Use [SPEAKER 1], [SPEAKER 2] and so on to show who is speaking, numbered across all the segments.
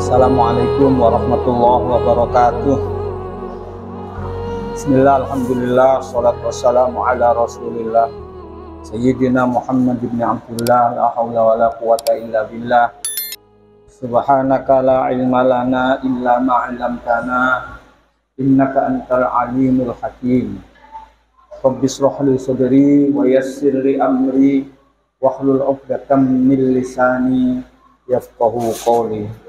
[SPEAKER 1] Assalamualaikum warahmatullahi wabarakatuh. Bismillah, alhamdulillah, salatu wassalamu ala rasulillah Sayyidina Muhammad ibn Abdullah, la hawla wa la quwata illa billah. Subhanaka la ilma lana illa ma'alamtana, innaka antal alimul hakim. Rabbis rohli sodri wa yassir li amri wahlul uqdatam min lisani yafqahu qawli.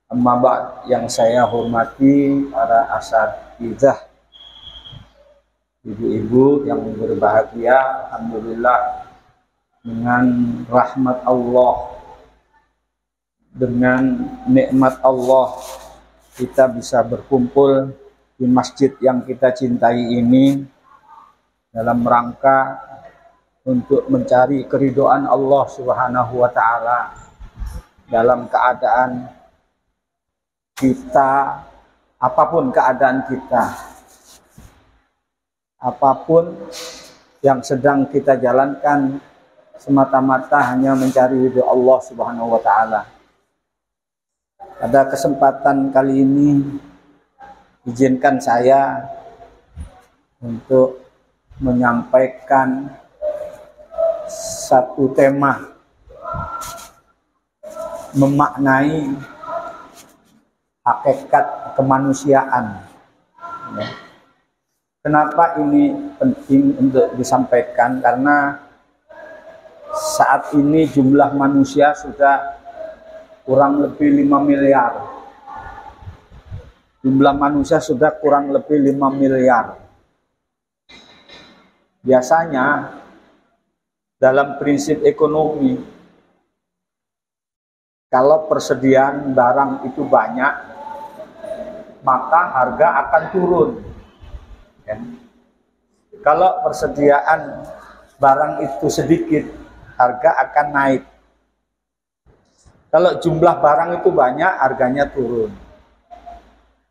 [SPEAKER 1] Amma ba'd, yang saya hormati para asatidzah, ibu-ibu yang berbahagia, alhamdulillah dengan rahmat Allah, dengan nikmat Allah kita bisa berkumpul di masjid yang kita cintai ini dalam rangka untuk mencari keridhaan Allah Subhanahu wa taala dalam keadaan kita, apapun keadaan kita, apapun yang sedang kita jalankan, semata-mata hanya mencari ridho Allah Subhanahu wa taala. Pada kesempatan kali ini izinkan saya untuk menyampaikan satu tema, memaknai hakikat kemanusiaan. Kenapa ini penting untuk disampaikan? Karena saat ini jumlah manusia sudah kurang lebih 5 miliar. Jumlah manusia sudah kurang lebih 5 miliar. Biasanya dalam prinsip ekonomi, kalau persediaan barang itu banyak, maka harga akan turun. Ya. Kalau persediaan barang itu sedikit, harga akan naik. Kalau jumlah barang itu banyak, harganya turun.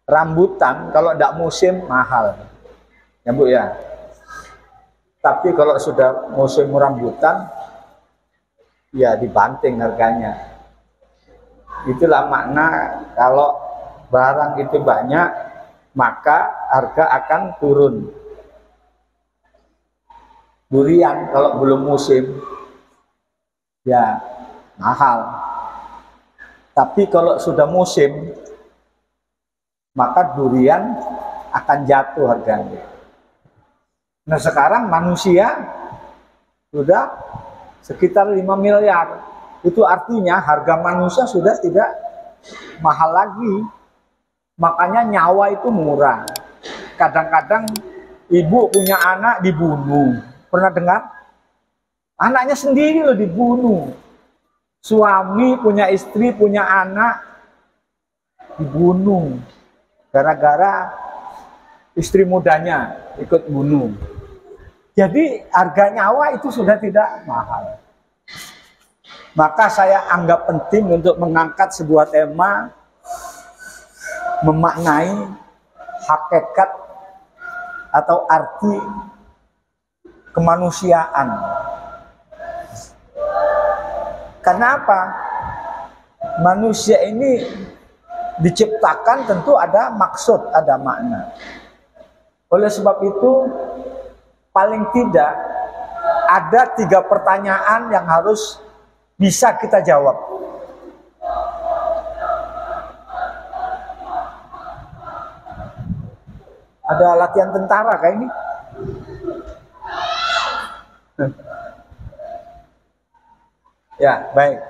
[SPEAKER 1] Rambutan kalau tidak musim mahal, ya Bu ya. Tapi kalau sudah musim rambutan, ya dibanting harganya. Itulah makna kalau barang itu banyak, maka harga akan turun. Durian kalau belum musim, ya mahal. Tapi kalau sudah musim, maka durian akan jatuh harganya. Nah sekarang manusia sudah sekitar 5 miliar. Itu artinya harga manusia sudah tidak mahal lagi. Makanya nyawa itu murah. Kadang-kadang ibu punya anak dibunuh. Pernah dengar? Anaknya sendiri loh dibunuh. Suami punya istri, punya anak dibunuh. Gara-gara istri mudanya ikut bunuh. Jadi harga nyawa itu sudah tidak mahal. Maka saya anggap penting untuk mengangkat sebuah tema, memaknai hakikat atau arti kemanusiaan. Karena apa? Manusia ini diciptakan tentu ada maksud, ada makna. Oleh sebab itu, paling tidak ada 3 pertanyaan yang harus bisa kita jawab. Ada latihan tentara kayak ini? Ya, baik.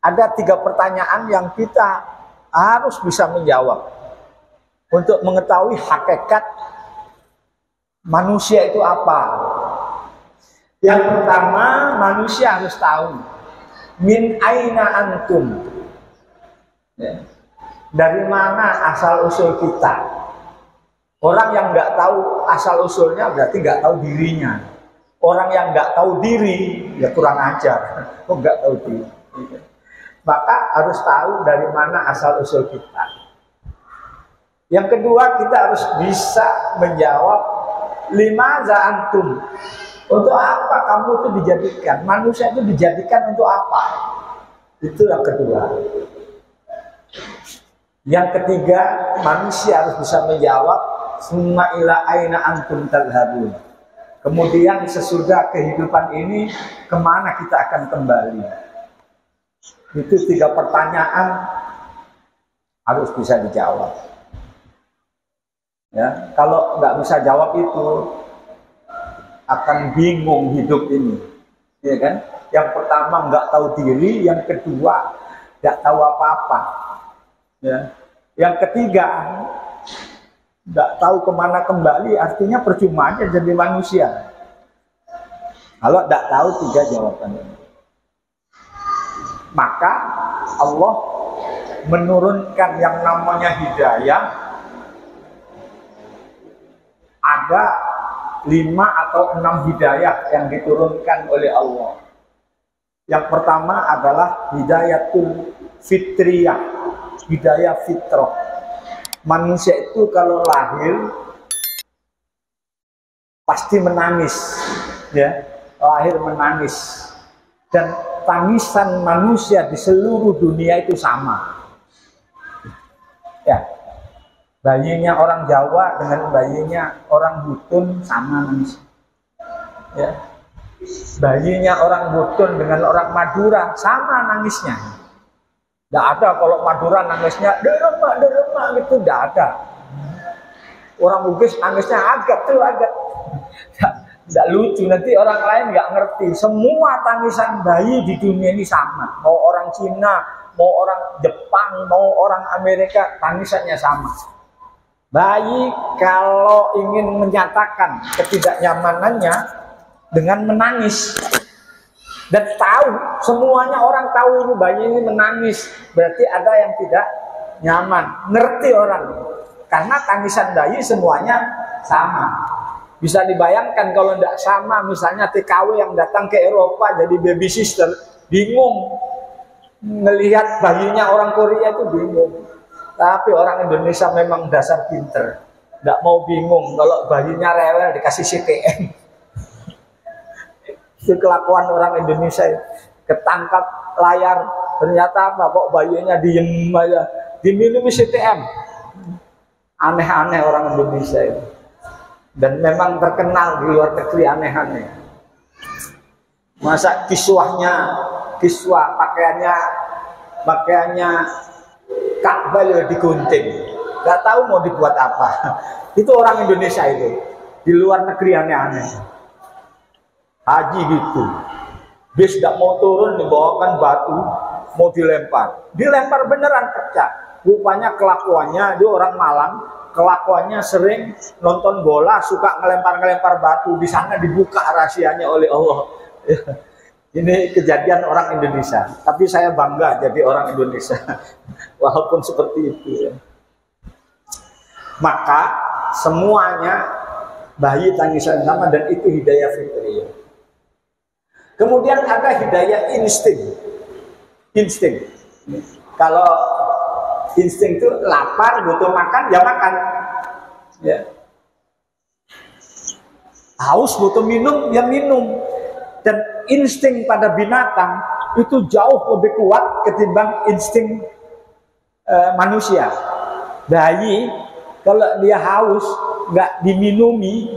[SPEAKER 1] Ada 3 pertanyaan yang kita harus bisa menjawab untuk mengetahui hakikat manusia itu apa. Yang pertama, manusia harus tahu min aina antum. Ya. Dari mana asal usul kita? Orang yang nggak tahu asal usulnya berarti nggak tahu dirinya. Orang yang nggak tahu diri ya kurang ajar. Kok nggak tahu diri? Maka harus tahu dari mana asal usul kita. Yang kedua, kita harus bisa menjawab limaza antum. Untuk apa kamu itu dijadikan? Manusia itu dijadikan untuk apa? Itu yang kedua. Yang ketiga, manusia harus bisa menjawab summa ila aina antum tadhhabun. Kemudian sesudah kehidupan ini kemana kita akan kembali? Itu 3 pertanyaan harus bisa dijawab. Ya, kalau nggak bisa jawab itu akan bingung hidup ini, ya kan? Yang pertama nggak tahu diri, yang kedua nggak tahu apa-apa, ya. Yang ketiga nggak tahu kemana kembali, artinya percuma aja jadi manusia. Kalau nggak tahu 3 jawabannya, maka Allah menurunkan yang namanya hidayah. Ada 5 atau 6 hidayah yang diturunkan oleh Allah. Yang pertama adalah hidayatul fitriyah, hidayah fitrah. Manusia itu kalau lahir pasti menangis, ya, lahir menangis. Dan tangisan manusia di seluruh dunia itu sama. Ya. Bayinya orang Jawa dengan bayinya orang Butun sama nangis. Ya. Bayinya orang Butun dengan orang Madura sama nangisnya. Tidak ada kalau Madura nangisnya deremak gitu, tidak ada. Orang Bugis nangisnya agak. Tidak lucu, nanti orang lain nggak ngerti. Semua tangisan bayi di dunia ini sama. Mau orang Cina, mau orang Jepang, mau orang Amerika, tangisannya sama. Bayi kalau ingin menyatakan ketidaknyamanannya dengan menangis dan tahu, semuanya orang tahu ini bayi ini menangis, berarti ada yang tidak nyaman, ngerti orang, karena tangisan bayi semuanya sama. Bisa dibayangkan kalau tidak sama, misalnya TKW yang datang ke Eropa jadi baby sister, bingung melihat bayinya orang Korea itu bingung. Tapi orang Indonesia memang dasar pinter, tidak mau bingung kalau bayinya rewel dikasih CTM. Itu kelakuan orang Indonesia, ketangkap layar ternyata apa kok bayinya diem aja, diminumi CTM. Aneh-aneh orang Indonesia itu, dan memang terkenal di luar negeri aneh-aneh. Masa kiswah pakaiannya Ka'bah ya digunting, nggak tahu mau dibuat apa. Itu orang Indonesia itu, di luar negeri aneh-aneh. Haji gitu, bis nggak mau turun dibawakan batu, mau dilempar beneran pecah. Rupanya kelakuannya dia orang Malang, kelakuannya sering nonton bola, suka ngelempar batu. Di sana dibuka rahasianya oleh Allah. Ini kejadian orang Indonesia, tapi saya bangga jadi orang Indonesia, walaupun seperti itu ya. Maka semuanya bayi tangisan sama dan itu hidayah fitriyah. Kemudian ada hidayah insting. Kalau insting itu lapar, butuh makan, ya makan. Ya. Haus, butuh minum, ya minum. Dan insting pada binatang itu jauh lebih kuat ketimbang insting manusia. Bayi kalau dia haus nggak diminumi,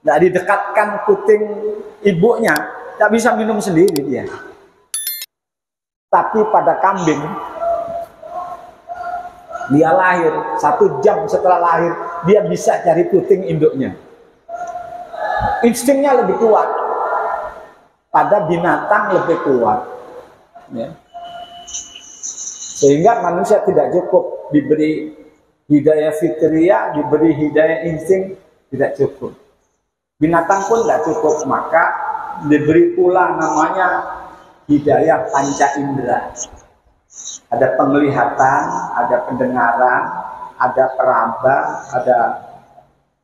[SPEAKER 1] nggak didekatkan puting ibunya, nggak bisa minum sendiri dia. Tapi pada kambing, dia lahir 1 jam setelah lahir dia bisa cari puting induknya. Instingnya lebih kuat. Pada binatang lebih kuat, ya. Sehingga manusia tidak cukup diberi hidayah fitriyah, diberi hidayah insting, tidak cukup. Binatang pun tidak cukup, maka diberi pula namanya hidayah panca indera. Ada penglihatan, ada pendengaran, ada peraba, ada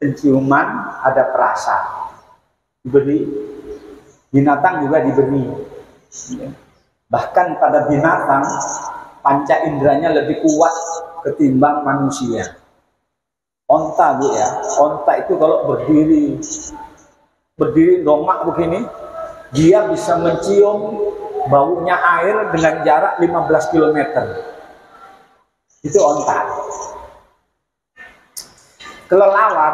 [SPEAKER 1] penciuman, ada perasa. Diberi. Binatang juga diberi. Bahkan pada binatang panca inderanya lebih kuat ketimbang manusia. Onta bu ya, onta itu kalau berdiri dongak begini, dia bisa mencium baunya air dengan jarak 15 km. Itu onta. Kelelawar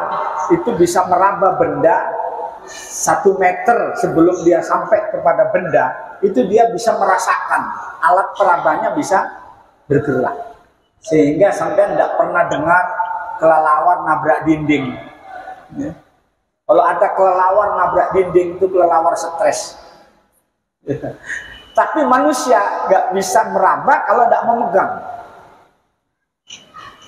[SPEAKER 1] itu bisa meraba benda 1 meter sebelum dia sampai kepada benda, itu dia bisa merasakan, alat perabanya bisa bergerak. Sehingga sampai tidak pernah dengar kelelawar nabrak dinding. Ya. Kalau ada kelelawar nabrak dinding, itu kelelawar stres. Ya. Tapi manusia nggak bisa meraba kalau tidak memegang.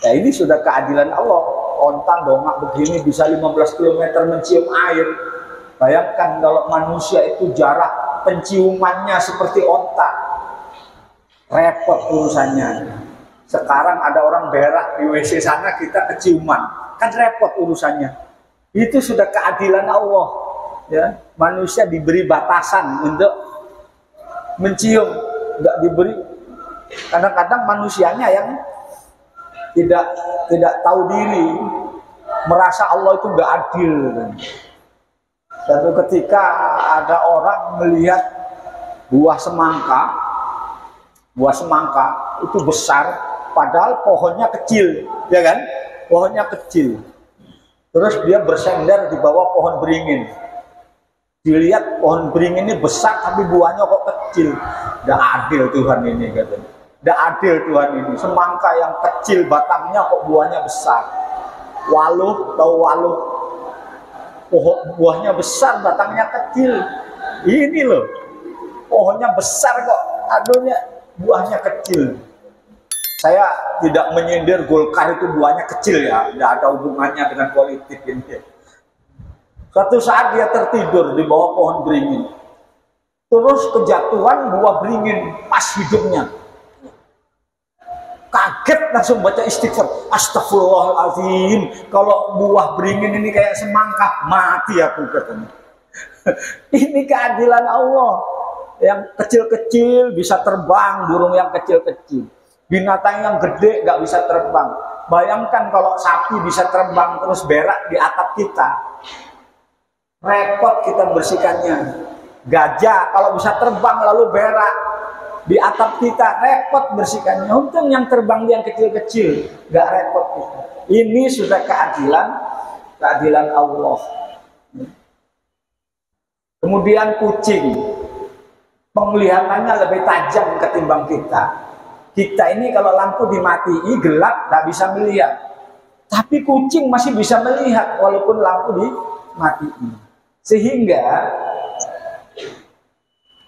[SPEAKER 1] Ya, ini sudah keadilan Allah. Onta dongak begini bisa 15 km mencium air. Bayangkan kalau manusia itu jarak penciumannya seperti onta. Repot urusannya. Sekarang ada orang berak di WC sana, kita keciuman. Kan repot urusannya. Itu sudah keadilan Allah. Ya, manusia diberi batasan untuk mencium. Nggak diberi. Kadang-kadang manusianya yang tidak tahu diri, merasa Allah itu nggak adil. Suatu ketika ada orang melihat buah semangka itu besar, padahal pohonnya kecil, ya kan? Pohonnya kecil. Terus dia bersender di bawah pohon beringin. Dilihat pohon beringin ini besar, tapi buahnya kok kecil. Nggak adil Tuhan ini, katanya. Tidak adil Tuhan ini, semangka yang kecil batangnya kok buahnya besar. Waluh, tahu waluh, pohon buahnya besar, batangnya kecil. Ini loh, pohonnya besar kok, aduhnya buahnya kecil. Saya tidak menyindir Golkar itu buahnya kecil ya, tidak ada hubungannya dengan politik ini. Suatu saat dia tertidur di bawah pohon beringin, terus kejatuhan buah beringin pas hidungnya. Kaget langsung baca istighfar, astagfirullahaladzim, kalau buah beringin ini kayak semangka, mati aku, katanya. Ini keadilan Allah. Yang kecil-kecil bisa terbang, burung yang kecil-kecil. Binatang yang gede gak bisa terbang. Bayangkan kalau sapi bisa terbang terus berak di atap kita, repot kita bersihkannya. Gajah kalau bisa terbang lalu berak di atap kita, repot bersihkannya. Untung yang terbang yang kecil-kecil, gak repot kita. Ini sudah keadilan Allah. Kemudian kucing, penglihatannya lebih tajam ketimbang kita. Kita ini kalau lampu dimatii, gelap, gak bisa melihat. Tapi kucing masih bisa melihat walaupun lampu dimatii. Sehingga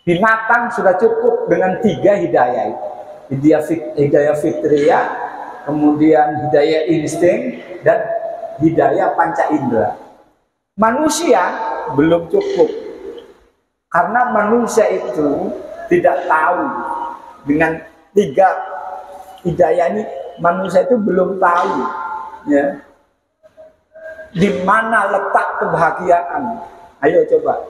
[SPEAKER 1] binatang sudah cukup dengan 3 hidayah itu. Hidayah fitriyah, kemudian hidayah insting, dan hidayah panca indera. Manusia belum cukup. Karena manusia itu tidak tahu. Dengan 3 hidayah ini, manusia itu belum tahu, ya, di mana letak kebahagiaan. Ayo coba.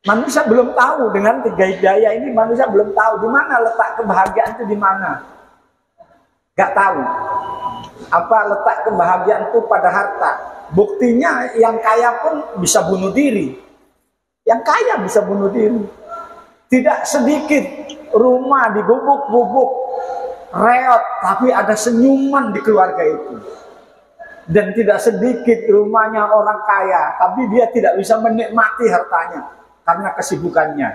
[SPEAKER 1] Manusia belum tahu dengan 3 hidayah ini, manusia belum tahu di mana letak kebahagiaan itu di mana. Gak tahu. Apa letak kebahagiaan itu pada harta. Buktinya yang kaya pun bisa bunuh diri. Yang kaya bisa bunuh diri. Tidak sedikit rumah digubuk-gubuk, reot, tapi ada senyuman di keluarga itu. Dan tidak sedikit rumahnya orang kaya, tapi dia tidak bisa menikmati hartanya. Karena kesibukannya.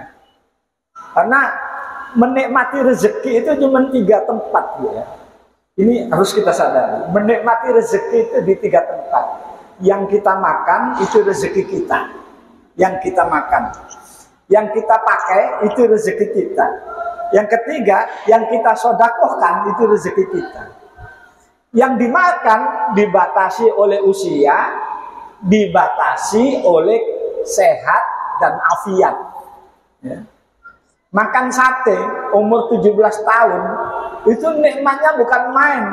[SPEAKER 1] Karena menikmati rezeki itu cuma 3 tempat, ya. Ini harus kita sadari. Menikmati rezeki itu di 3 tempat. Yang kita makan itu rezeki kita. Yang kita makan. Yang kita pakai itu rezeki kita. Yang ketiga, yang kita sedekahkan itu rezeki kita. Yang dimakan dibatasi oleh usia, dibatasi oleh sehat dan afiat, ya. Makan sate umur 17 tahun itu nikmatnya bukan main,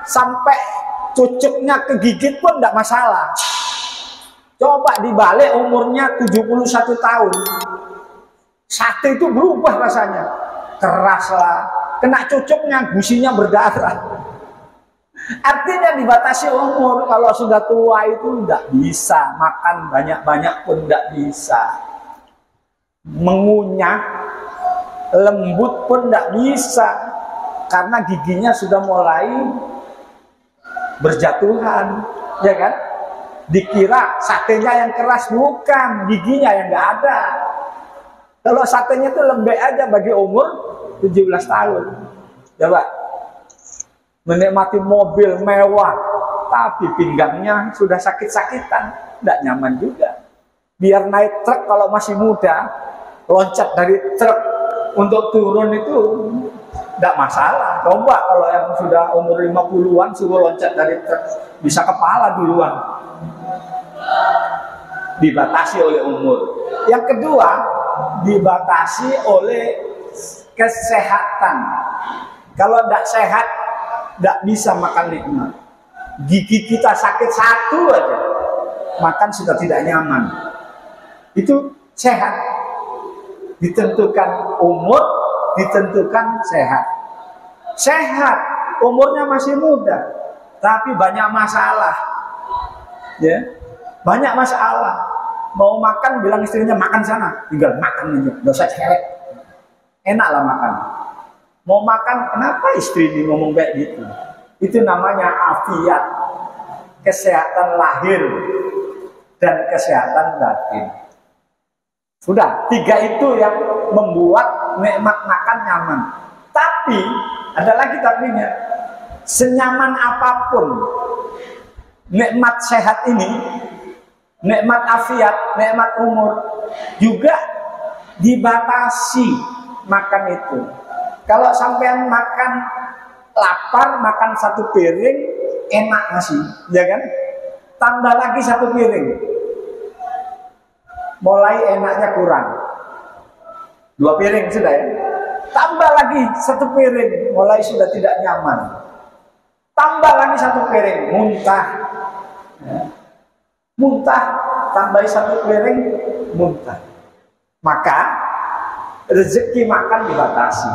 [SPEAKER 1] sampai cucuknya kegigit pun tidak masalah. Coba dibalik umurnya 71 tahun, sate itu berubah rasanya, keras lah, kena cucuknya gusinya berdarah. Artinya dibatasi umur. Kalau sudah tua itu tidak bisa makan banyak-banyak pun tidak bisa. Mengunyah lembut pun tidak bisa. karena giginya sudah mulai berjatuhan, ya kan? Dikira satenya yang keras, bukan, giginya yang nggak ada. Kalau satenya itu lembek aja bagi umur 17 tahun. Coba menikmati mobil mewah, tapi pinggangnya sudah sakit-sakitan, tidak nyaman juga. Biar naik truk kalau masih muda, loncat dari truk untuk turun itu tidak masalah. Coba kalau yang sudah umur 50-an suruh loncat dari truk, bisa kepala duluan. Dibatasi oleh umur. Yang kedua, dibatasi oleh kesehatan. Kalau tidak sehat, tidak bisa makan nikmat. Gigi kita sakit satu aja, makan sudah tidak nyaman. Itu sehat. Ditentukan umur, ditentukan sehat. Sehat, umurnya masih muda, tapi banyak masalah. Ya, banyak masalah. Mau makan, bilang istrinya makan sana, tinggal makan aja, nggak usah cewek. Enaklah makan. Mau makan, kenapa istri ini ngomong kayak gitu? Itu namanya afiat, kesehatan lahir dan kesehatan batin. Sudah, 3 itu yang membuat nikmat makan nyaman. Tapi ada lagi tapinya, senyaman apapun nikmat sehat ini, nikmat afiat, nikmat umur, juga dibatasi makan itu. Kalau sampean makan lapar, makan 1 piring, enak masih, ya kan? Tambah lagi 1 piring, mulai enaknya kurang. 2 piring sudah ya. Tambah lagi 1 piring, mulai sudah tidak nyaman. Tambah lagi 1 piring, muntah. Ya. Muntah, tambah 1 piring, muntah. Maka rezeki makan dibatasi.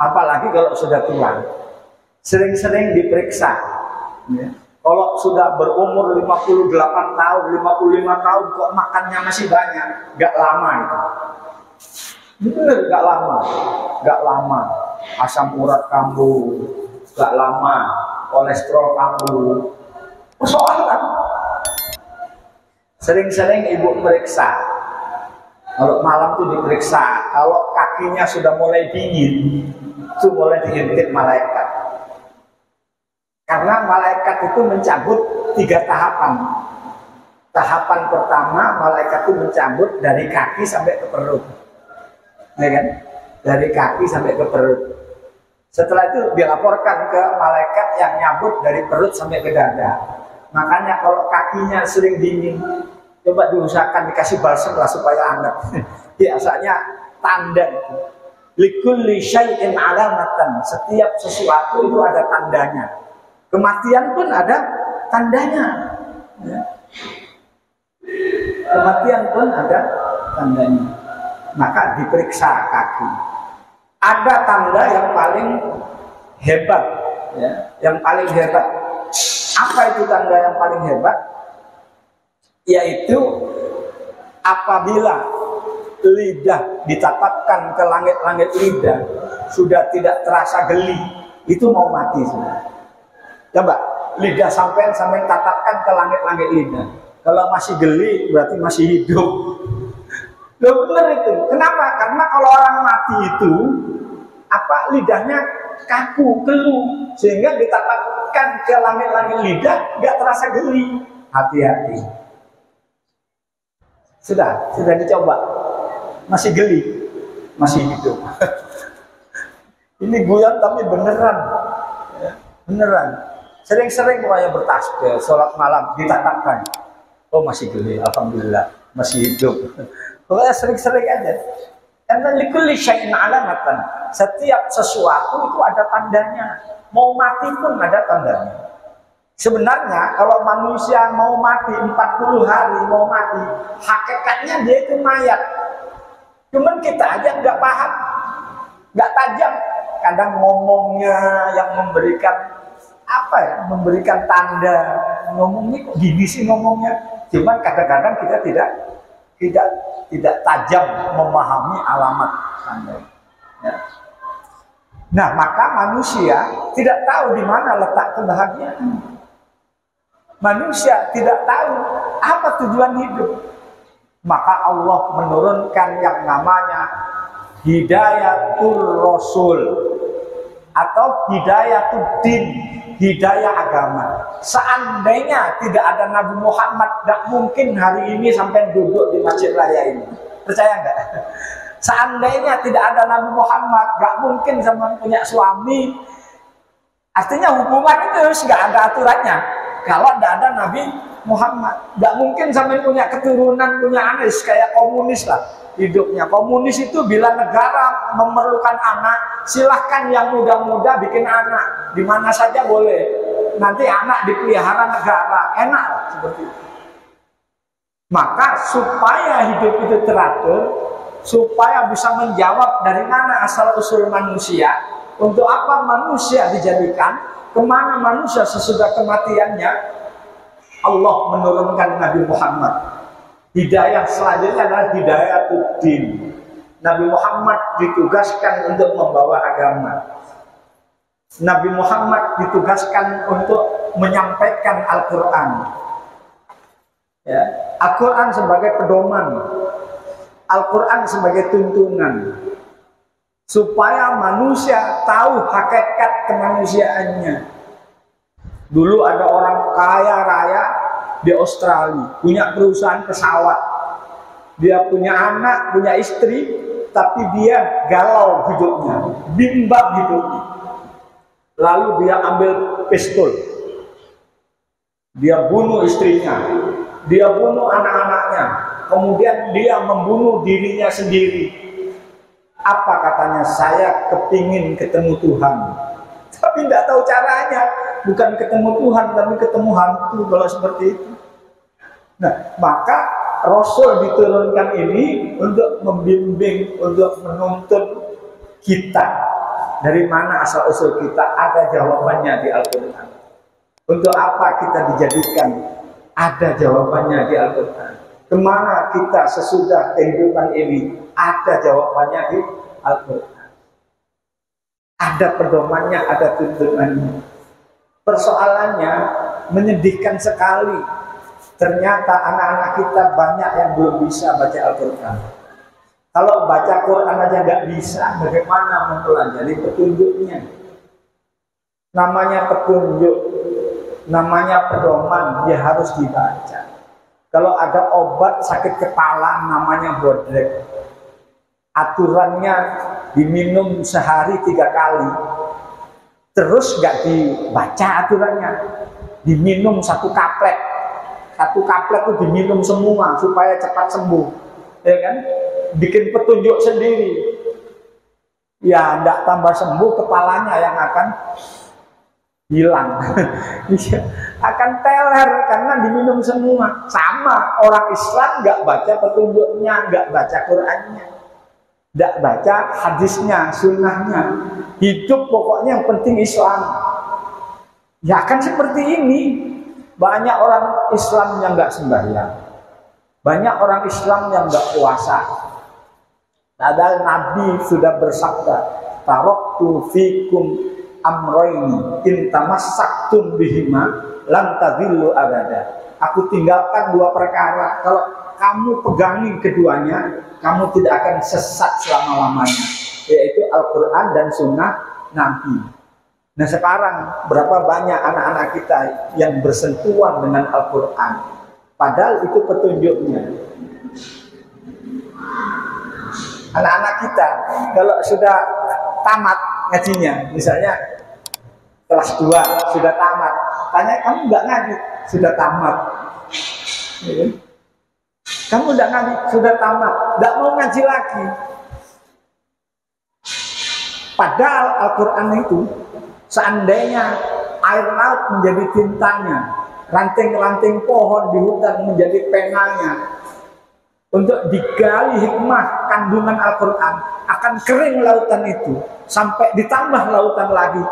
[SPEAKER 1] Apalagi kalau sudah tua, sering-sering diperiksa. Ya. Kalau sudah berumur 58 tahun, 55 tahun, kok makannya masih banyak, gak lama itu. Bener, gak lama, gak lama. Asam urat kambuh, gak lama. Kolesterol kambuh. Persoalan. Sering-sering ibu periksa. Kalau malam tuh diperiksa, kalau kakinya sudah mulai dingin, itu mulai diintip malaikat. Karena malaikat itu mencabut 3 tahapan. Tahapan pertama, malaikat itu mencabut dari kaki sampai ke perut, ya kan? Dari kaki sampai ke perut. Setelah itu dilaporkan ke malaikat yang nyabut dari perut sampai ke dada. Makanya kalau kakinya sering dingin, coba diusahakan dikasih balsam lah supaya hangat. Biasanya tanda itu. Likulli syai'in alamatan. Setiap sesuatu itu ada tandanya. Kematian pun ada tandanya. Ya. Kematian pun ada tandanya. Maka diperiksa kaki. Ada tanda yang paling hebat, ya, yang paling hebat. Apa itu tanda yang paling hebat? Yaitu apabila lidah ditatapkan ke langit-langit lidah, sudah tidak terasa geli, itu mau mati sudah. Coba lidah sampai tatapkan ke langit-langit lidah. Kalau masih geli berarti masih hidup. Loh, benar itu. Kenapa? Karena kalau orang mati itu lidahnya kaku, keluh, sehingga ditatapkan ke langit-langit lidah nggak terasa geli. Hati-hati. Sudah dicoba. Masih geli, masih hidup. Ini guyon tapi beneran, ya, beneran. Sering-sering pokoknya bertasbih, sholat malam ditatapkan. Oh masih geli, alhamdulillah, masih hidup. Pokoknya sering-sering aja. Karena likulli syai'in alamatan. Setiap sesuatu itu ada tandanya. Mau mati pun ada tandanya. Sebenarnya kalau manusia mau mati 40 hari mau mati, hakikatnya dia itu mayat. Cuman kita aja nggak paham, nggak tajam. Kadang ngomongnya yang memberikan memberikan tanda. Ngomongnya kok gini sih ngomongnya. Cuman kadang-kadang kita tidak tajam memahami alamat tanda. Ya. Nah, maka manusia tidak tahu di mana letak kebahagiaan. Manusia tidak tahu apa tujuan hidup. Maka Allah menurunkan yang namanya hidayatul rasul atau hidayatul din, hidayah agama. Seandainya tidak ada Nabi Muhammad, tidak mungkin hari ini sampai duduk di Masjid Raya ini. Percaya nggak? Seandainya tidak ada Nabi Muhammad, nggak mungkin sama punya suami. Artinya hubungan itu nggak ada aturannya. Kalau tidak ada Nabi Muhammad, nggak mungkin sampai punya keturunan, punya anak kayak komunis lah hidupnya. Komunis itu bila negara memerlukan anak, silahkan yang muda-muda bikin anak, di mana saja boleh. Nanti anak dipelihara negara, enak lah seperti itu. Maka supaya hidup itu teratur, supaya bisa menjawab dari mana asal usul manusia, untuk apa manusia dijadikan, kemana manusia sesudah kematiannya, Allah menurunkan Nabi Muhammad. Hidayah selanjutnya adalah hidayatul-din. Nabi Muhammad ditugaskan untuk membawa agama. Nabi Muhammad ditugaskan untuk menyampaikan Al-Quran. Ya, Al-Quran sebagai pedoman, Al-Quran sebagai tuntunan, supaya manusia tahu hakikat kemanusiaannya. Dulu ada orang kaya raya di Australia, punya perusahaan pesawat, dia punya anak, punya istri, tapi dia galau hidupnya, bimbang hidupnya. Lalu dia ambil pistol, dia bunuh istrinya, dia bunuh anak-anaknya, kemudian dia membunuh dirinya sendiri. Apa katanya? Saya kepingin ketemu Tuhan, tapi tidak tahu caranya. Bukan ketemu Tuhan, tapi ketemu hantu kalau seperti itu. Nah, maka Rasul diturunkan ini untuk membimbing, untuk menuntun kita. Dari mana asal-usul kita, ada jawabannya di Al-Quran. Untuk apa kita dijadikan, ada jawabannya di Al-Quran. Kemana kita sesudah kehidupan ini, ada jawabannya di Al-Quran. Ada pedomannya, ada tuntunannya. Persoalannya menyedihkan sekali. Ternyata anak-anak kita banyak yang belum bisa baca Al-Quran. Kalau baca Quran aja nggak bisa, bagaimana mempelajari petunjuknya? Namanya petunjuk, namanya pedoman, dia harus dibaca. Kalau ada obat sakit kepala, namanya bodrek. Aturannya diminum sehari 3 kali. Terus nggak dibaca aturannya, diminum 1 kaplek. 1 kaplek itu diminum semua supaya cepat sembuh, ya kan? Bikin petunjuk sendiri, ya nggak tambah sembuh, kepalanya yang akan hilang, akan teler karena diminum semua. Sama orang Islam nggak baca petunjuknya, nggak baca Qurannya, nggak baca hadisnya, sunnahnya, hidup pokoknya yang penting Islam. Ya kan seperti ini. Banyak orang Islam yang nggak sembahyang, banyak orang Islam yang nggak puasa. Padahal Nabi sudah bersabda, taraktu fikum amroini in tamassaktum bihima lan tadillu abada. Aku tinggalkan 2 perkara, kalau kamu pegangi keduanya, kamu tidak akan sesat selama-lamanya, yaitu Al-Quran dan Sunnah Nabi. Nah sekarang berapa banyak anak-anak kita yang bersentuhan dengan Al-Quran, padahal itu petunjuknya. Anak-anak kita kalau sudah tamat ngajinya, misalnya kelas 2 sudah tamat, tanya, kamu nggak ngaji? Sudah tamat. Kamu udah ngaji? Sudah tamat. Nggak mau ngaji lagi. Padahal Al-Quran itu, seandainya air laut menjadi tintanya, ranting-ranting pohon di hutan menjadi penanya, untuk digali hikmah kandungan Al-Quran, akan kering lautan itu, sampai ditambah lautan lagi,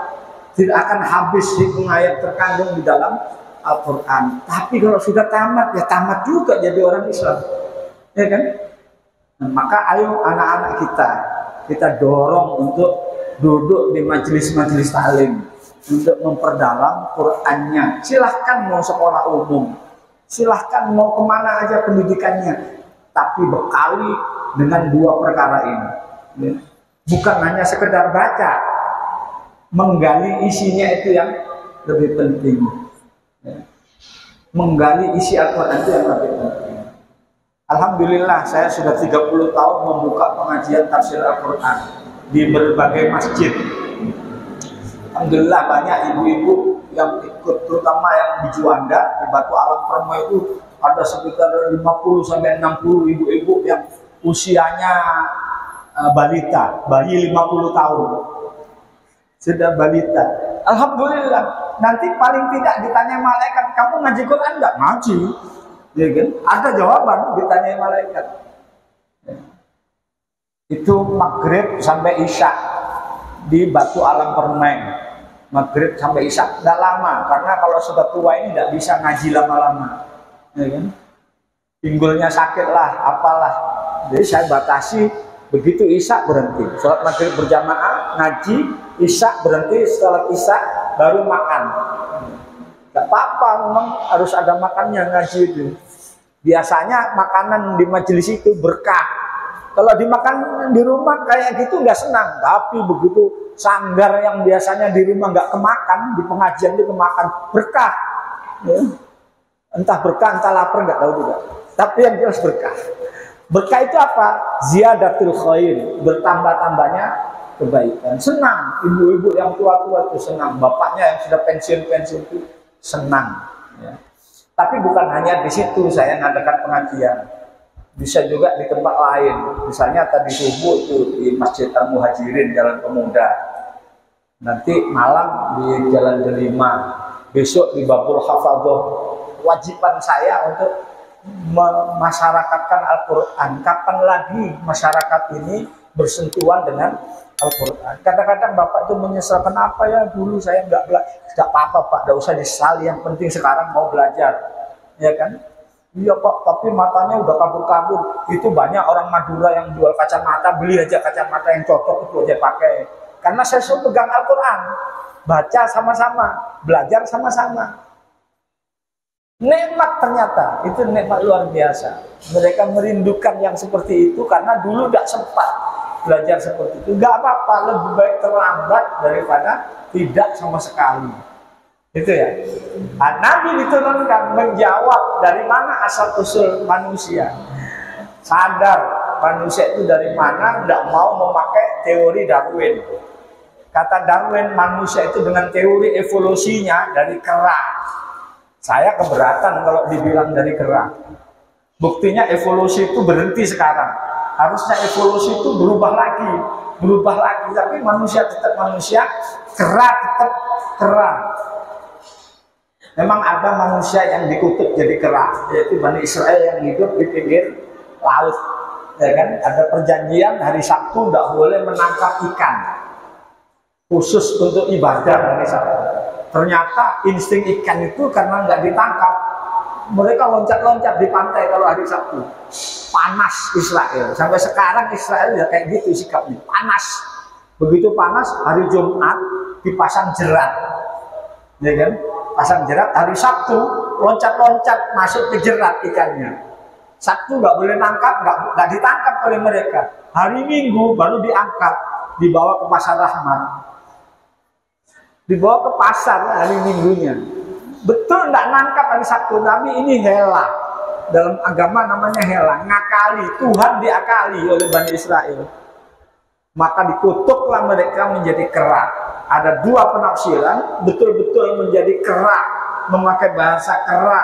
[SPEAKER 1] tidak akan habis hikmah yang terkandung di dalam Al-Quran. Tapi kalau sudah tamat, ya tamat juga jadi orang Islam, ya kan? Nah, maka ayo anak-anak kita dorong untuk duduk di majelis-majelis taklim untuk memperdalam Qur'annya. Silahkan mau sekolah umum, silahkan mau kemana aja pendidikannya, tapi bekali dengan dua perkara ini. Bukan hanya sekedar baca, menggali isinya itu yang lebih penting. Menggali isi Al-Quran itu yang lebih penting. Alhamdulillah saya sudah 30 tahun membuka pengajian tafsir Al-Quran di berbagai masjid. Alhamdulillah banyak ibu-ibu yang ikut, terutama yang di Juanda, di Batu Alam Permai itu ada sekitar 50-60 ibu-ibu yang usianya balita, bayi 50 tahun. Sudah balita. Alhamdulillah. Nanti paling tidak ditanya malaikat, kamu ngaji Quran enggak? Ngaji. Ya kan? Ada jawaban ditanya malaikat. Itu maghrib sampai isya di Batu Alam Permai. Maghrib sampai isya enggak lama, karena kalau sudah tua ini enggak bisa ngaji lama-lama. Ya kan? Pinggulnya sakit lah, apalah. Jadi saya batasi, begitu isya berhenti. Sholat maghrib berjamaah, ngaji, isya berhenti, setelah isya baru makan. Gak apa-apa, memang harus ada makannya ngaji itu. Biasanya makanan di majelis itu berkah. Kalau dimakan di rumah kayak gitu nggak senang. Tapi begitu sanggar yang biasanya di rumah nggak kemakan, di pengajian itu kemakan, berkah. Ya. Entah berkah, entah lapar, nggak tahu juga. Tapi yang jelas berkah. Berkah itu apa? Ziyadatul khair, bertambah-tambahnya kebaikan. Senang, ibu-ibu yang tua-tua itu senang, bapaknya yang sudah pensiun-pensiun itu senang. Ya. Tapi bukan hanya di situ saya ngadakan pengajian, bisa juga di tempat lain. Misalnya tadi subuh itu di Masjid Al-Muhajirin Jalan Pemuda, nanti malam di Jalan Delima, besok di Babul Hafadhoh. Kewajiban saya untuk memasyarakatkan Al-Quran. Kapan lagi masyarakat ini bersentuhan dengan Al-Quran? Kadang-kadang Bapak itu menyesal, kenapa ya dulu saya nggak belajar? Tidak apa-apa Pak, tidak usah disesali, yang penting sekarang mau belajar, ya kan? Iya Pak, tapi matanya udah kabur-kabur. Itu banyak orang Madura yang jual kacamata, beli aja kacamata yang cocok itu aja pakai. Karena saya suruh pegang Al-Quran, baca sama-sama, belajar sama-sama. Nikmat ternyata, itu nikmat luar biasa. Mereka merindukan yang seperti itu karena dulu tidak sempat belajar seperti itu. Gak apa-apa, lebih baik terlambat daripada tidak sama sekali. Itu ya. Nah, Nabi diturunkan menjawab dari mana asal usul manusia. Sadar manusia itu dari mana, tidak mau memakai teori Darwin. Kata Darwin, manusia itu dengan teori evolusinya dari kera. Saya keberatan kalau dibilang dari kera. Buktinya evolusi itu berhenti sekarang. Harusnya evolusi itu berubah lagi. Tapi manusia tetap manusia, kera tetap kera. Memang ada manusia yang dikutuk jadi kera, yaitu Bani Israel yang hidup di pinggir laut. Ya kan? Ada perjanjian hari Sabtu tidak boleh menangkap ikan. Khusus untuk ibadah hari Sabtu. Ternyata insting ikan itu karena nggak ditangkap, mereka loncat-loncat di pantai kalau hari Sabtu. Panas Israel, sampai sekarang Israel ya kayak gitu sikapnya, panas. Begitu panas, hari Jumat dipasang jerat, ya kan? Pasang jerat, hari Sabtu loncat-loncat masuk ke jerat ikannya. Sabtu nggak boleh nangkap, nggak ditangkap oleh mereka. Hari Minggu baru diangkat, dibawa ke pasar Rahmat. Dibawa ke pasar hari Minggunya. Betul tidak nangkap hari Sabtu, tapi ini hela. Dalam agama namanya hela, ngakali. Tuhan diakali oleh Bani Israel. Maka dikutuklah mereka menjadi kera. Ada dua penafsiran, betul-betul menjadi kera, memakai bahasa kera,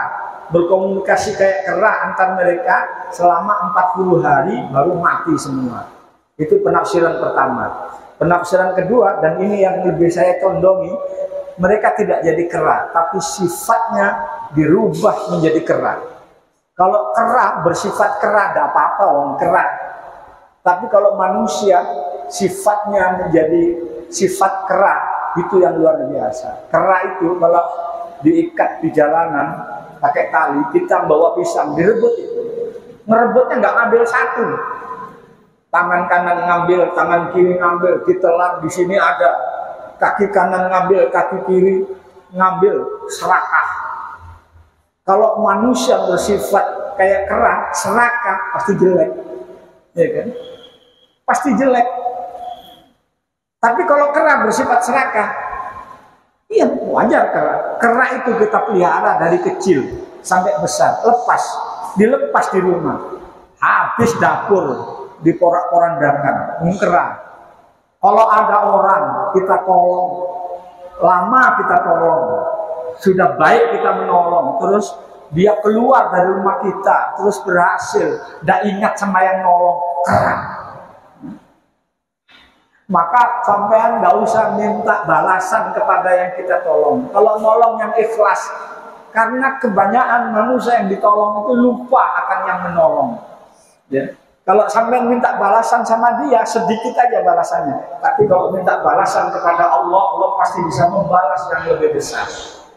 [SPEAKER 1] berkomunikasi kayak kera antar mereka selama 40 hari baru mati semua. Itu penafsiran pertama. Penafsiran kedua, dan ini yang lebih saya condongi, mereka tidak jadi kera, tapi sifatnya dirubah menjadi kera. Kalau kera bersifat kera, tidak apa-apa, orang kera. Tapi kalau manusia sifatnya menjadi sifat kera, itu yang luar biasa. Kera itu kalau diikat di jalanan pakai tali, kita bawa pisang, direbut itu. Ngerebutnya nggak ngambil satu. tangan kanan ngambil, tangan kiri ngambil, ditelan di sini ada, kaki kanan ngambil, kaki kiri ngambil, serakah. Kalau manusia bersifat kayak kera, serakah, pasti jelek, ya kan? Pasti jelek. Tapi kalau kera bersifat serakah, iya wajar kera. Kera itu kita pelihara dari kecil sampai besar, dilepas di rumah, habis dapur diporak-porandakan, kera. Kalau ada orang kita tolong, lama kita tolong, sudah baik kita menolong, terus dia keluar dari rumah kita, terus berhasil, tidak ingat sama yang nolong, kera. Maka sampean nggak usah minta balasan kepada yang kita tolong. Kalau nolong yang ikhlas, karena kebanyakan manusia yang ditolong itu lupa akan yang menolong. Ya. Kalau sampean minta balasan sama dia, sedikit aja balasannya. Tapi kalau minta balasan kepada Allah, Allah pasti bisa membalas yang lebih besar.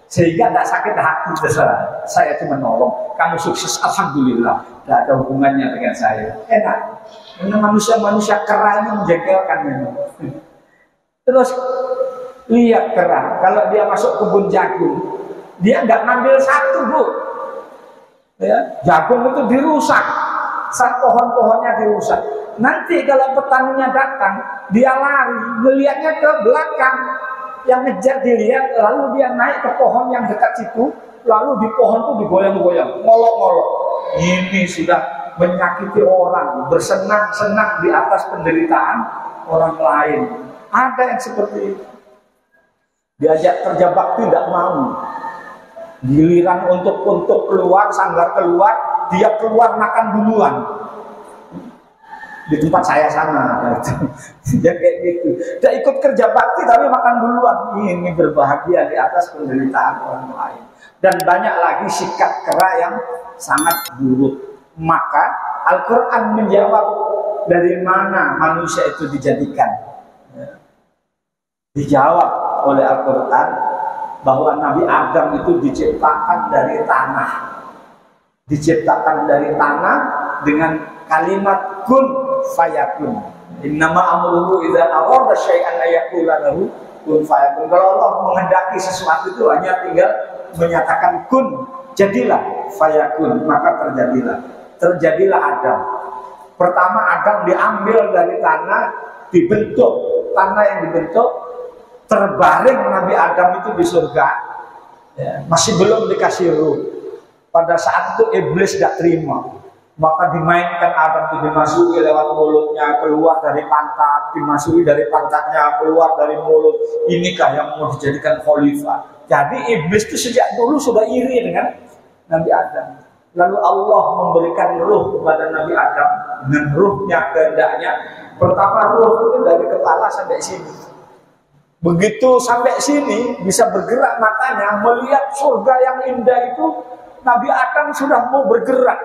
[SPEAKER 1] Sehingga tidak sakit hati, terserah. Saya cuma nolong, kamu sukses, alhamdulillah. Tidak ada hubungannya dengan saya. Enak. Ini manusia-manusia kera ini menjengkelkan memang. Terus lihat kera, kalau dia masuk kebun jagung, dia nggak ngambil satu, Bu. Ya, jagung itu dirusak, pohon-pohonnya dirusak. Nanti kalau petaninya datang, dia lari, melihatnya ke belakang, yang ngejar dilihat, lalu dia naik ke pohon yang dekat situ, lalu di pohon itu digoyang-goyang, ngolok-ngolok. Ini sudah menyakiti orang, bersenang-senang di atas penderitaan orang lain. Ada yang seperti itu. Diajak kerja bakti tidak mau. Giliran untuk keluar, sanggar keluar, dia keluar makan duluan. Di tempat saya sana, dia kayak gitu. Dia ikut kerja bakti tapi makan duluan. Ini berbahagia di atas penderitaan orang lain. Dan banyak lagi sikap kera yang sangat buruk. Maka Al-Quran menjawab dari mana manusia itu dijadikan. Dijawab oleh Al-Quran bahwa Nabi Adam itu diciptakan dari tanah. Diciptakan dari tanah dengan kalimat kun fayakun. Innama amruhu idza arada syai'an ayaqula lahu kun fayakun. Kalau Allah menghendaki sesuatu itu hanya tinggal menyatakan kun, jadilah, fayakun, maka terjadilah Adam. Pertama Adam diambil dari tanah, dibentuk, tanah yang dibentuk, terbaring Nabi Adam itu di surga, ya, masih belum dikasih ruh. Pada saat itu iblis gak terima, maka dimainkan Adam itu, dimasuki lewat mulutnya, keluar dari pantat, dimasuki dari pantatnya, keluar dari mulut. Inikah yang mau dijadikan khalifah. Jadi iblis itu sejak dulu sudah iri dengan Nabi Adam. Lalu Allah memberikan ruh kepada Nabi Adam dengan ruhnya, kehendaknya. Pertama ruh itu dari kepala sampai sini. Begitu sampai sini bisa bergerak matanya, melihat surga yang indah itu. Nabi Adam sudah mau bergerak,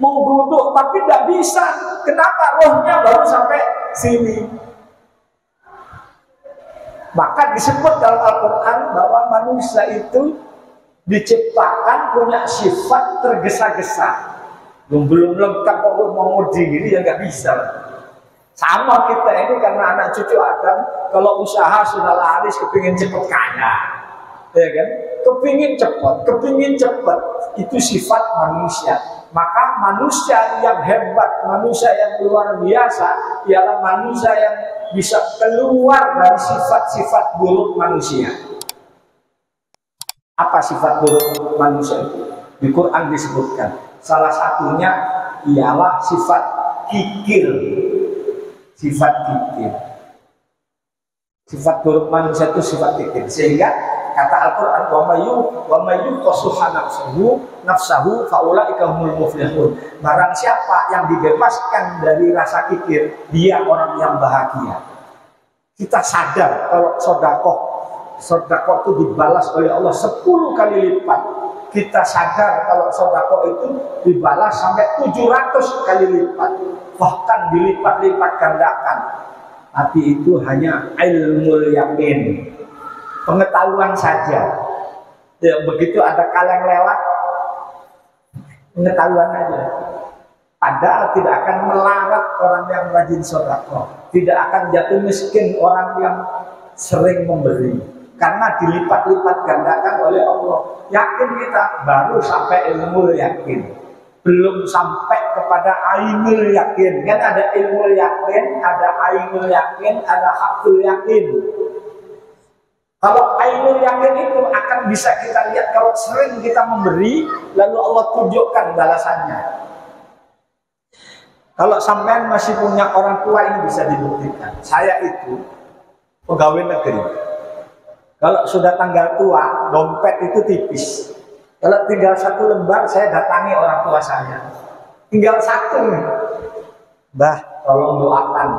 [SPEAKER 1] mau duduk, tapi tidak bisa. Kenapa? Rohnya baru sampai sini. Maka disebut dalam Al-Quran bahwa manusia itu diciptakan punya sifat tergesa-gesa. Belum lengkap kalau mau diri ya nggak bisa. Sama kita ini karena anak cucu Adam, kalau usaha sudah laris, kepingin cepat kaya, ya kan? Kepingin cepat, itu sifat manusia. Maka manusia yang hebat, manusia yang luar biasa, ialah manusia yang bisa keluar dari sifat-sifat buruk manusia. Apa sifat buruk manusia itu? Di Quran disebutkan. Salah satunya ialah sifat kikir. Sifat kikir. Sifat buruk manusia itu sifat kikir. Sehingga kata Al-Quran, wa mayu qasuha nafsahu faulaika humul muflihun. Barang siapa yang dibebaskan dari rasa kikir, dia orang yang bahagia. Kita sadar kalau sedekah itu dibalas oleh Allah 10 kali lipat. Kita sadar kalau sedekah itu dibalas sampai 700 kali lipat, bahkan dilipat-lipat gandakan. Tapi itu hanya ilmu yakin, pengetahuan saja. Ya, begitu ada kaleng lewat, pengetahuan aja. Padahal tidak akan melarat orang yang rajin sedekah, tidak akan jatuh miskin orang yang sering memberi, karena dilipat-lipat gandakan oleh Allah. Yakin kita, baru sampai ilmu yakin, belum sampai kepada ainul yakin. Kan ada ilmu yakin, ada ainul yakin, ada hakul yakin. Kalau ainul yakin itu akan bisa kita lihat kalau sering kita memberi, lalu Allah tunjukkan balasannya. Kalau sampean masih punya orang tua, ini bisa dibuktikan. Saya itu pegawai negeri. Kalau sudah tanggal tua, dompet itu tipis. Kalau tinggal 1 lembar, saya datangi orang tua saya. Tinggal 1 nih. Mbah, tolong doakan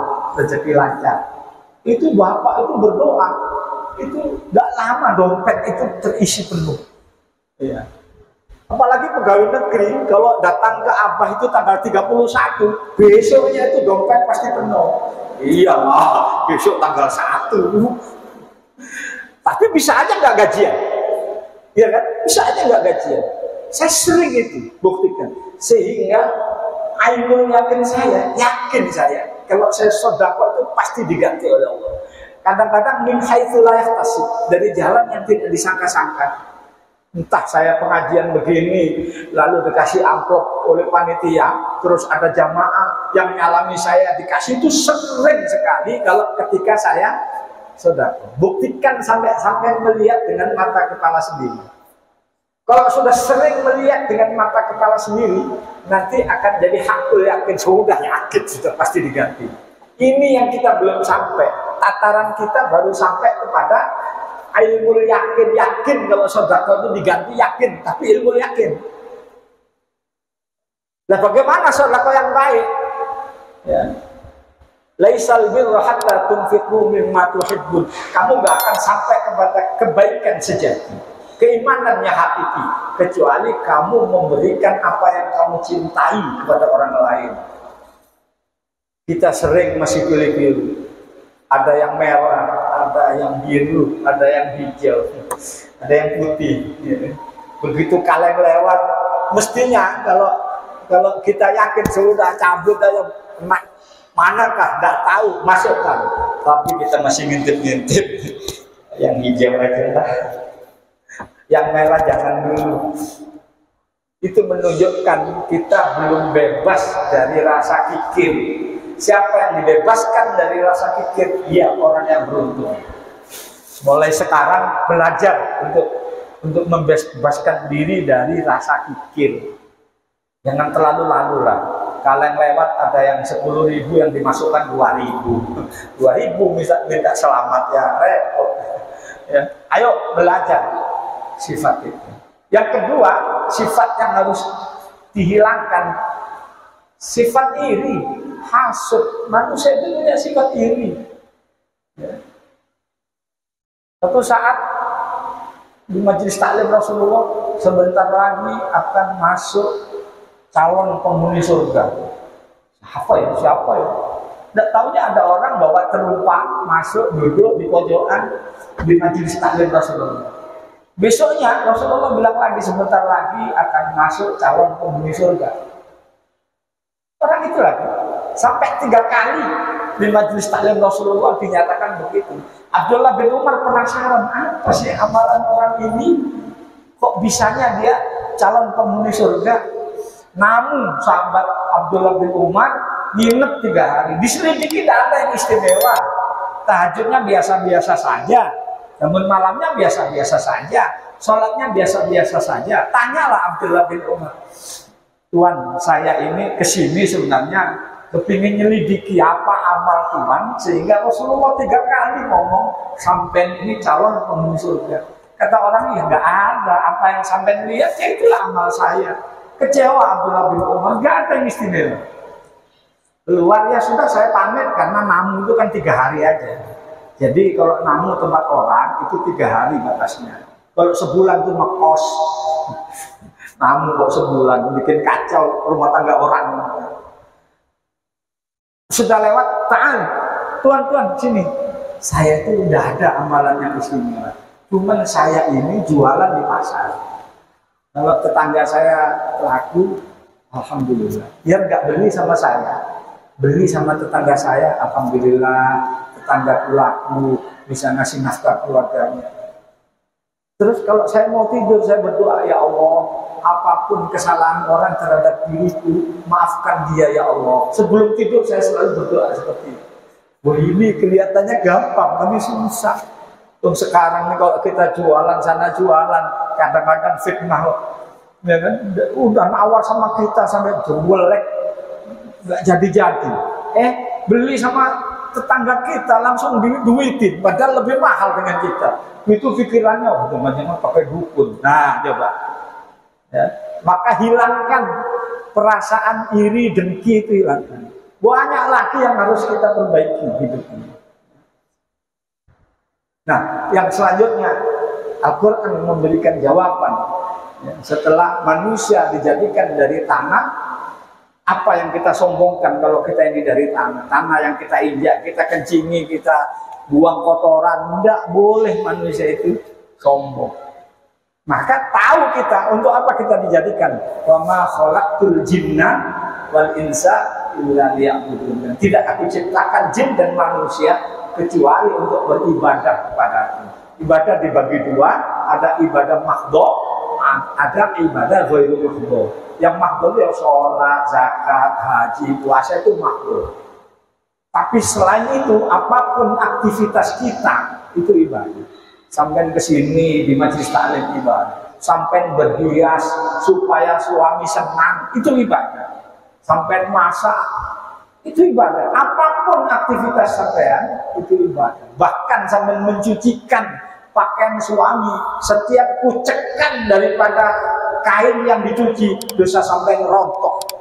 [SPEAKER 1] rezeki lancar. Itu bapak itu berdoa. Itu tidak lama dompet itu terisi penuh. Iya. Apalagi pegawai negeri, kalau datang ke Abah itu tanggal 31, besoknya itu dompet pasti penuh. Iya lah, besok tanggal 1. Tapi bisa aja nggak gajian. Iya kan? Bisa aja nggak gajian. Saya sering itu buktikan. Sehingga ainul yakin saya, kalau saya sedekah itu pasti diganti oleh Allah. Kadang-kadang min haitsu la yahtasib, dari jalan yang tidak disangka-sangka. Entah saya pengajian begini, lalu dikasih amplop oleh panitia, terus ada jamaah yang nyalami saya dikasih, itu sering sekali kalau ketika saya sedekah. Buktikan sampai melihat dengan mata kepala sendiri. Kalau sudah sering melihat dengan mata kepala sendiri, nanti akan jadi hakul yakin, sudah yakin sudah pasti diganti. Ini yang kita belum sampai. Tataran kita baru sampai kepada ilmu yakin kalau sedekah itu diganti yakin, tapi ilmu yakin. Nah, bagaimana sedekah yang baik? Ya. Laisal birra hatta tunfiqu mimma tuhibbun. Kamu nggak akan sampai kepada kebaikan sejati, keimanannya hakiki, kecuali kamu memberikan apa yang kamu cintai kepada orang lain. Kita sering masih pilih-pilih. Ada yang merah, ada yang biru, ada yang hijau, ada yang putih. Ya. Begitu kaleng lewat, mestinya kalau kita yakin sudah cabut aja, manakah? Tidak tahu, masukkan. Tapi kita masih ngintip-ngintip. Yang hijau aja lah. Yang merah jangan dulu. Itu menunjukkan kita belum bebas dari rasa kikir. Siapa yang dibebaskan dari rasa kikir, dia orang yang beruntung. Mulai sekarang belajar untuk membebaskan diri dari rasa kikir. Jangan terlalu lalu lah. Kaleng lewat ada yang 10.000 yang dimasukkan 2.000. 2.000 minta selamat, ya repot. Ya. Ayo belajar sifat itu. Yang kedua, sifat yang harus dihilangkan, sifat iri. Hasud, manusia itu punya sifat iri. Ya. Suatu saat di majelis taklim Rasulullah, sebentar lagi akan masuk calon penghuni surga. Siapa ya? Tidak tahunya ada orang bawa terumpah masuk duduk di pojokan di majelis taklim Rasulullah. Besoknya Rasulullah bilang lagi, sebentar lagi akan masuk calon penghuni surga. Orang itu lagi. Sampai 3 kali di majelis taklim Rasulullah dinyatakan begitu. Abdullah bin Umar penasaran, apa sih amalan orang ini? Kok bisanya dia calon penghuni surga? Namun sahabat Abdullah bin Umar nginep 3 hari. Diselidiki tidak ada yang istimewa. Tahajudnya biasa-biasa saja. Namun malamnya biasa-biasa saja. Sholatnya biasa-biasa saja. Tanyalah Abdullah bin Umar. Tuan, saya ini kesini sebenarnya kepingin nyelidiki apa amal Tuhan, sehingga Rasulullah 3 kali ngomong sampai ini calon penghuni surga. Kata orang, ya nggak ada, apa yang sampai lihat, ya itulah amal saya. Kecewa Abdullah bin Umar, nggak ada yang istimewa. Keluar, ya sudah saya pamit, karena namu itu kan 3 hari aja. Jadi kalau namu tempat orang itu 3 hari batasnya. Kalau sebulan itu ngekos, namu kok sebulan bikin kacau rumah tangga orang. Sudah lewat, tuan sini. Saya itu udah ada amalan yang istimewa. Cuman saya ini jualan di pasar. Kalau tetangga saya laku, Alhamdulillah. Dia nggak beli sama saya, beli sama tetangga saya. Alhamdulillah, tetangga laku bisa ngasih nafkah keluarganya. Terus kalau saya mau tidur, saya berdoa, ya Allah, apapun kesalahan orang terhadap diriku, maafkan dia ya Allah. Sebelum tidur saya selalu berdoa seperti itu. Wah, ini kelihatannya gampang, tapi susah. Untuk sekarang nih kalau kita jualan sana jualan, kadang-kadang fitnah, ya kan? Udah nawar sama kita sampai jelek, nggak jadi-jadi. Beli sama tetangga kita langsung duitin, padahal lebih mahal dengan kita. Itu pikirannya, jangan pakai dukun. Nah, coba. Ya. Maka hilangkan perasaan iri, dengki itu hilangkan. Banyak lagi yang harus kita perbaiki hidup ini. Nah, yang selanjutnya Al-Quran memberikan jawaban. Ya, setelah manusia dijadikan dari tanah, apa yang kita sombongkan kalau kita ini dari tanah? Tanah yang kita injak, kita kencingi, kita buang kotoran. Tidak boleh manusia itu sombong. Maka tahu kita untuk apa kita dijadikan. Wa ma khalaqtul jinna wal insa illa liya'budun. Tidak aku ciptakan jin dan manusia kecuali untuk beribadah kepadaku. Ibadah dibagi dua, ada ibadah mahdhah, ada ibadah ghairu mahdhah. Yang mahdhah itu ya sholat, zakat, haji, puasa itu mahdhah. Tapi selain itu, apapun aktivitas kita itu ibadah. Sampai ke sini di majelis taklim ibadah. Sampai berhias supaya suami senang, itu ibadah. Sampai masak, itu ibadah. Apapun aktivitas sampean itu ibadah. Bahkan sampai mencucikan pakaian suami, setiap kucekan daripada kain yang dicuci dosa sampai rontok.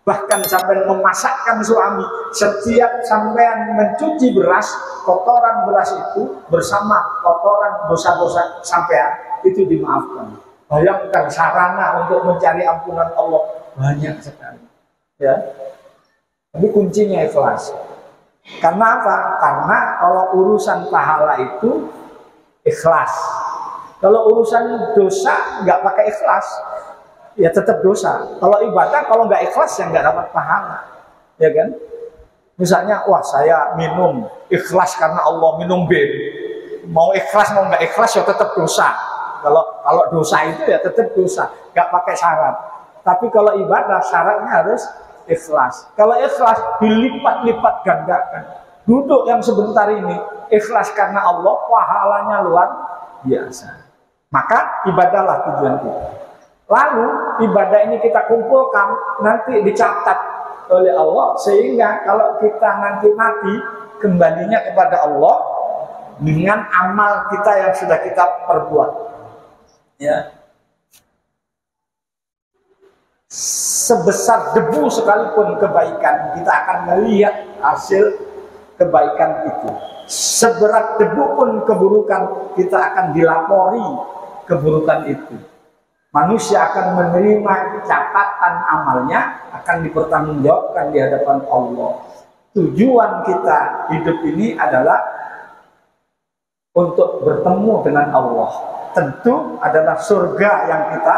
[SPEAKER 1] Bahkan sampai memasakkan suami, setiap sampean mencuci beras, kotoran beras itu bersama kotoran dosa-dosa sampean itu dimaafkan. Bayangkan sarana untuk mencari ampunan Allah banyak sekali. Ya. Tapi kuncinya ikhlas. Karena apa? Karena kalau urusan pahala itu ikhlas. Kalau urusan dosa nggak pakai ikhlas, ya tetap dosa. Kalau ibadah kalau nggak ikhlas ya nggak dapat pahala, ya kan? Misalnya, wah saya minum ikhlas karena Allah, minum bir. Mau ikhlas mau nggak ikhlas ya tetap dosa. Kalau dosa itu ya tetap dosa, nggak pakai syarat. Tapi kalau ibadah syaratnya harus ikhlas. Kalau ikhlas dilipat-lipat gandakan. Duduk yang sebentar ini ikhlas karena Allah, pahalanya luar biasa. Maka ibadahlah tujuan kita. Lalu ibadah ini kita kumpulkan, nanti dicatat oleh Allah, sehingga kalau kita nanti mati kembalinya kepada Allah dengan amal kita yang sudah kita perbuat. Ya. Sebesar debu sekalipun kebaikan, kita akan melihat hasil kebaikan itu. Seberat debu pun keburukan, kita akan dilapori keburukan itu. Manusia akan menerima catatan amalnya, akan dipertanggungjawabkan di hadapan Allah. Tujuan kita hidup ini adalah untuk bertemu dengan Allah. Tentu adalah surga yang kita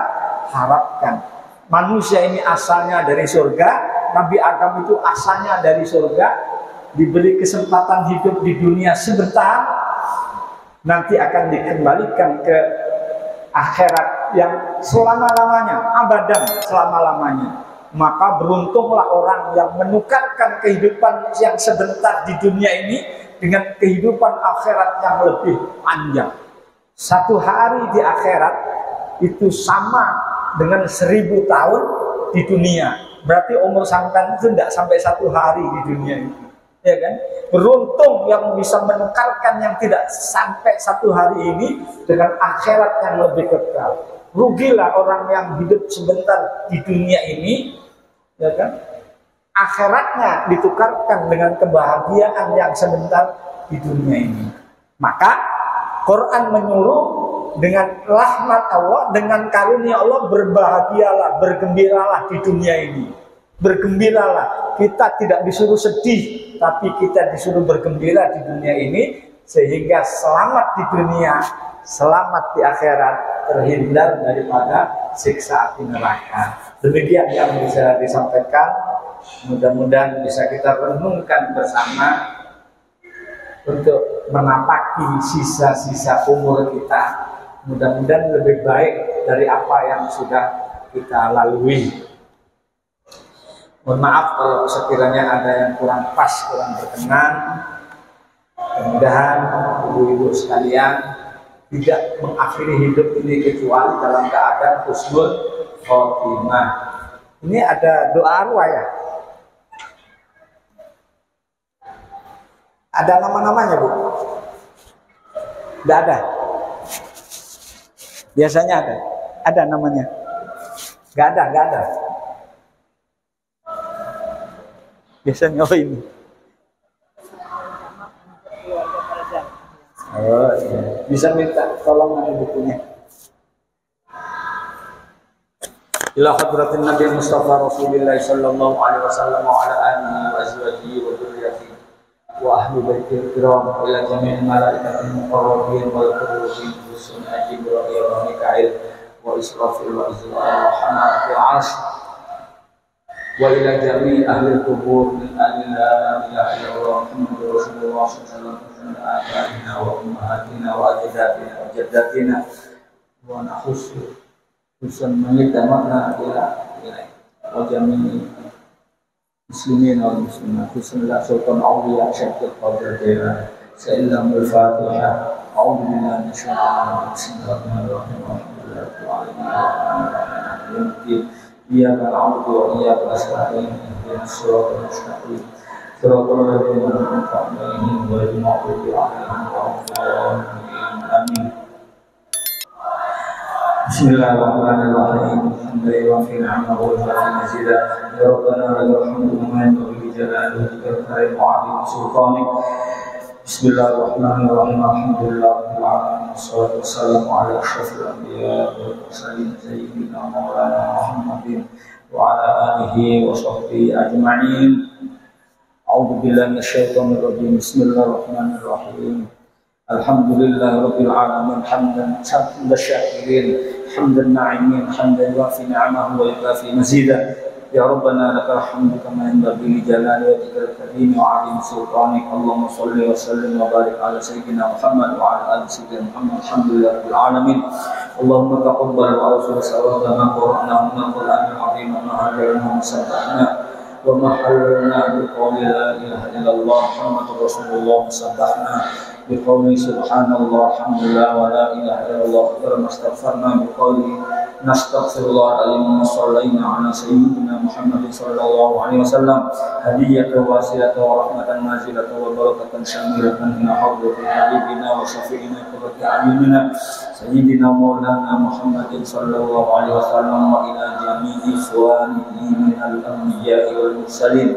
[SPEAKER 1] harapkan. Manusia ini asalnya dari surga, Nabi Adam itu asalnya dari surga, diberi kesempatan hidup di dunia sebentar, nanti akan dikembalikan ke akhirat yang selama-lamanya, abadan selama-lamanya. Maka beruntunglah orang yang menukarkan kehidupan yang sebentar di dunia ini dengan kehidupan akhirat yang lebih panjang. Satu hari di akhirat itu sama dengan 1000 tahun di dunia. Berarti umur sampean itu tidak sampai 1 hari di dunia itu, ya kan? Beruntung yang bisa menukarkan yang tidak sampai 1 hari ini dengan akhirat yang lebih kekal. Rugilah orang yang hidup sebentar di dunia ini, ya kan? Akhiratnya ditukarkan dengan kebahagiaan yang sebentar di dunia ini. Maka Quran menyuruh dengan rahmat Allah, dengan karunia Allah, berbahagialah, bergembiralah di dunia ini. Bergembiralah. Kita tidak disuruh sedih, tapi kita disuruh bergembira di dunia ini, sehingga selamat di dunia, selamat di akhirat, terhindar daripada siksa api neraka. Demikian yang bisa disampaikan. Mudah-mudahan bisa kita renungkan bersama untuk menapaki sisa-sisa umur kita. Mudah-mudahan lebih baik dari apa yang sudah kita lalui. Mohon maaf kalau sekiranya ada yang kurang pas, kurang berkenan. Mudah-mudahan ibu-ibu sekalian tidak mengakhiri hidup ini kecuali dalam keadaan husnul khotimah. Ini ada doa arwah ya? Ada nama-namanya Bu? Tidak ada? Biasanya ada? Ada namanya? Gak ada, gak ada. Biasanya ini. Oh iya. Bisa minta tolong ada bukunya. Ila hadratin Nabi Mustafa Rasulullah sallallahu alaihi wasallam wa ala alihi wa azwajihi wa dzurriyyatihi wa ahli baitil kiram wa ila jami'il malaikatil muqarrabin wal qurubin sunnah Ibrahim wa Mikail wa Israfil wa Izrail wa hamalatil 'arsy wa ila jami'i ahli kubur min ahli la ilaha illallah Muhammadur Rasulullah sallallahu alaihi wasallam wa ummahatina wa ajdatina wa jaddatina wa nakhussu khususan mengitamana ila wa jami'i muslimin wal muslimat khususan la sultan awliya syaikhul qadir daerah sa'illam al-fatihah a'udzu billahi minasyaitonir rajim bismillahirrahmanirrahim alhamdulillahi iyyaka na'budu wa iyyaka nasta'in ihdinas siratal mustaqim siratal ladzina an'amta 'alaihim ghairil maghdubi 'alaihim waladdallin amin. Bismillahirrahmanirrahim. Alhamdulillah fi ni'mah wa fi mazidah. Ya Rabbana lakal hamdu kama yanbaghi li jalali wajhikal karim wa 'azimi sultanik. Bismillahirrahmanirrahim. Alhamdulillahirabbil alamin. Wassalatu wassalamu ala asyrafil anbiya'i wal mursalin sayyidina maulana Muhammadin wa ala alihi wa sahbihi ajma'in. A'udzu billahi minasyaitonir rajim. Bismillahirrahmanirrahim. Alhamdulillah rabbil alamin hamdan syakirin hamdan na'imin hamdan wafi ni'amahu wa yukafi mazidah. Ya Rabbana lakal hamdu kama yanbaghi li jalali wajhikal karim wa 'azimi sultanik. Allahumma shalli wa sallim wa barik ala sayyidina Muhammad wa ala ali sayyidina Muhammad. Alhamdulillah rabbil alamin. Allahumma taqabbal wa awsil sawaba ma qara'nahu min al-Qur'anil 'azim wa ma hadarnahu sabbahna wa ma halalna bi qawli la ilaha illallah Muhammadur Rasulullah sabbahna بقولي سبحان الله الحمد لله ولا إله إلا الله ولما استغفرنا بقولي نستغفر الله العظيم وصلينا على سيدنا محمد صلى الله عليه وسلم هدية واسعة ورحمة نازلة وبركة شاملة إلى حضرة حبيبنا وشفيعنا قرة أعيننا سيدنا مولانا محمد صلى الله عليه وسلم وإلى جميع إخوانه من الأنبياء والمرسلين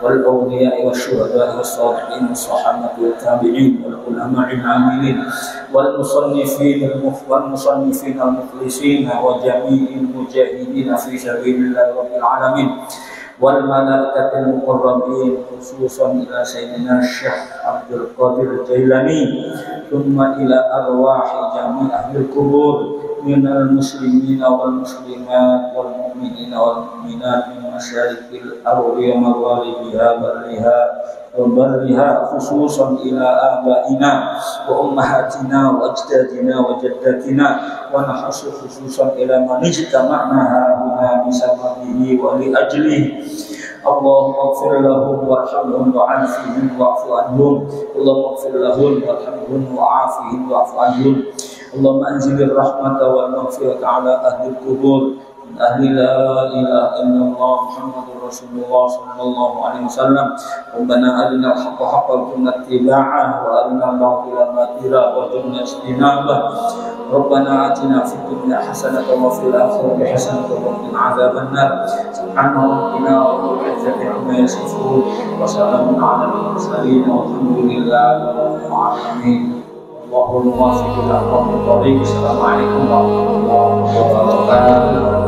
[SPEAKER 1] والأولياء والشهداء والصالحين والصحابة والتابعين والعلماء العاملين والمصنفين المخلصين وجميع المجاهدين في سبيل الله رب العالمين والملائكة المقربين خصوصا إلى سيدنا الشيخ عبد القادر الجيلاني ثم إلى أرواح جميع أهل القبور من المسلمين والمسلمات والمؤمنين والمؤمنات من مشارق الأرض ومغاربها وبرها خصوصا إلى آبائنا وأمهاتنا وأجدادنا وجداتنا ونحس خصوصا إلى من اجتمعنا هنا بسببه ولأجله. اللهم اغفر لهم وارحمهم وعافهم واعف عنهم. اللهم اغفر لهم وارحمهم وعافهم واعف عنهم. اللهم انزل الرحمة والمغفرة على أهل القبور من أهل لا إله إلا الله محمد رسول الله صلى الله عليه وسلم. ربنا أرنا الحق حقا وارزقنا اتباعه وأرنا الباطل باطلا وارزقنا اجتنابه. ربنا آتنا في الدنيا حسنة وفي الآخرة حسنة وقنا عذاب النار. سبحان ربنا رب العزة عما يصفون وسلام على المرسلين والحمد لله رب العالمين. اللهم وفق إلى أقوم الطريق. السلام عليكم ورحمة الله وبركاته.